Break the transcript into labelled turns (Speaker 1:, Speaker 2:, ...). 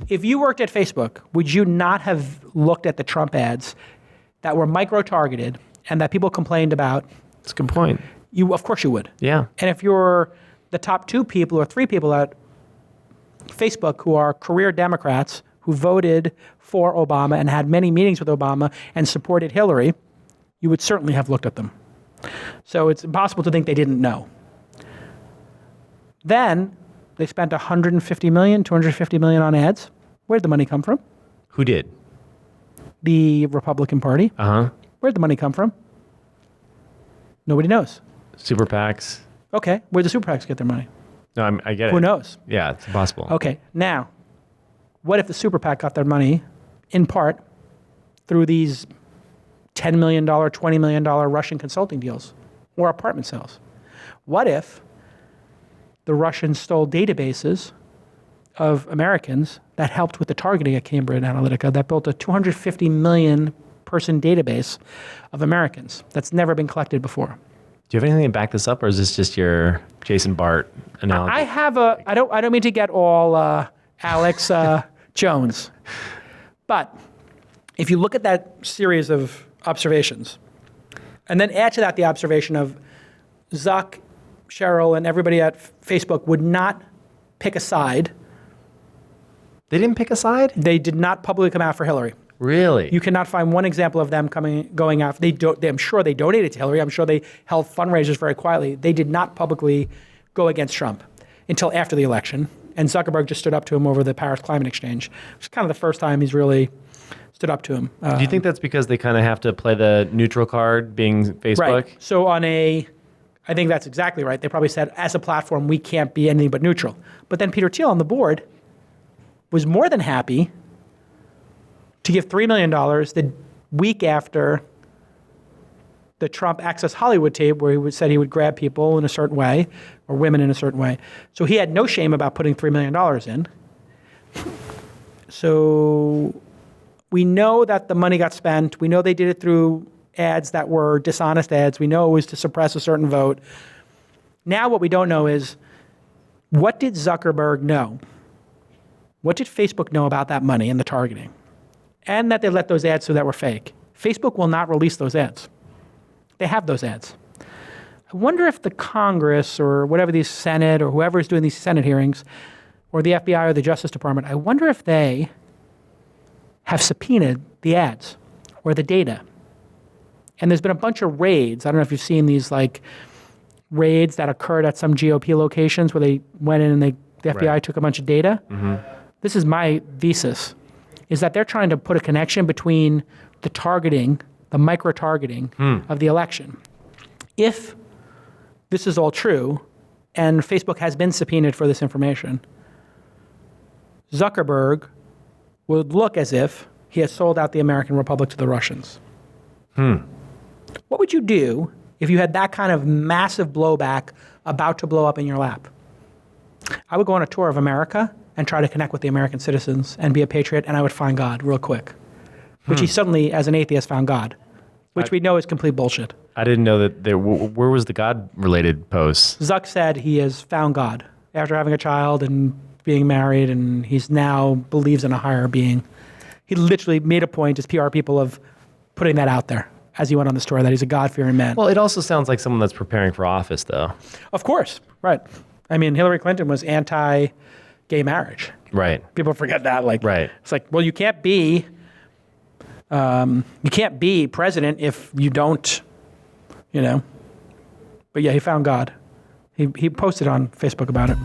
Speaker 1: If you worked at Facebook, would you not have looked at the Trump ads that were micro-targeted and that people complained about?
Speaker 2: That's a good point.
Speaker 1: Of course you would.
Speaker 2: Yeah.
Speaker 1: And if you're the top 2 people or 3 people at Facebook who are career Democrats who voted for Obama and had many meetings with Obama and supported Hillary, you would certainly have looked at them. So it's impossible to think they didn't know. Then they spent $150 million, $250 million on ads. Where'd the money come from?
Speaker 2: Who did?
Speaker 1: The Republican Party.
Speaker 2: Uh-huh.
Speaker 1: Where'd the money come from? Nobody knows.
Speaker 2: Super PACs.
Speaker 1: Okay, where'd the super PACs get their money?
Speaker 2: No, I get it.
Speaker 1: Who knows?
Speaker 2: Yeah, it's impossible.
Speaker 1: Okay, now, what if the super PAC got their money, in part, through these $10 million, $20 million Russian consulting deals or apartment sales? What if the Russians stole databases of Americans that helped with the targeting at Cambridge Analytica that built a 250 million person database of Americans that's never been collected before?
Speaker 2: Do you have anything to back this up, or is this just your Jason Bart analogy?
Speaker 1: I have I don't mean to get all Alex Jones, but if you look at that series of observations, and then add to that the observation of Zuck, Cheryl, and everybody at Facebook would not pick a side.
Speaker 2: They didn't pick a side?
Speaker 1: They did not publicly come out for Hillary.
Speaker 2: Really?
Speaker 1: You cannot find one example of them going out. I'm sure they donated to Hillary. I'm sure they held fundraisers very quietly. They did not publicly go against Trump until after the election. And Zuckerberg just stood up to him over the Paris Climate Exchange, which is kind of the first time he's really stood up to him.
Speaker 2: Do you think that's because they kind of have to play the neutral card, being Facebook?
Speaker 1: Right. So I think that's exactly right. They probably said, as a platform, we can't be anything but neutral. But then Peter Thiel on the board was more than happy to give $3 million the week after the Trump Access Hollywood tape where he said he would grab people in a certain way or women in a certain way. So he had no shame about putting $3 million in. So we know that the money got spent. We know they did it through ads that were dishonest ads. We know it was to suppress a certain vote. Now what we don't know is, what did Zuckerberg know? What did Facebook know about that money and the targeting? And that they let those ads through that were fake. Facebook will not release those ads. They have those ads. I wonder if the Congress or whatever, the Senate or whoever is doing these Senate hearings, or the FBI or the Justice Department, I wonder if they have subpoenaed the ads or the data. And there's been a bunch of raids. I don't know if you've seen these raids that occurred at some GOP locations where they went in and the FBI took a bunch of data. Mm-hmm. This is my thesis, is that they're trying to put a connection between the targeting, the micro-targeting of the election. If this is all true, and Facebook has been subpoenaed for this information, Zuckerberg would look as if he has sold out the American Republic to the Russians. What would you do if you had that kind of massive blowback about to blow up in your lap? I would go on a tour of America and try to connect with the American citizens and be a patriot, and I would find God real quick. Which he suddenly, as an atheist, found God, which we know is complete bullshit.
Speaker 2: I didn't know that where was the God-related post?
Speaker 1: Zuck said he has found God after having a child and being married, and he's now believes in a higher being. He literally made a point as PR people of putting that out there as he went on the story, that he's a God-fearing man.
Speaker 2: Well, it also sounds like someone that's preparing for office, though.
Speaker 1: Of course, right. I mean, Hillary Clinton was anti-gay marriage.
Speaker 2: Right.
Speaker 1: People forget that.
Speaker 2: Right.
Speaker 1: It's like, well, you can't be president if you don't, But yeah, he found God. He posted on Facebook about it.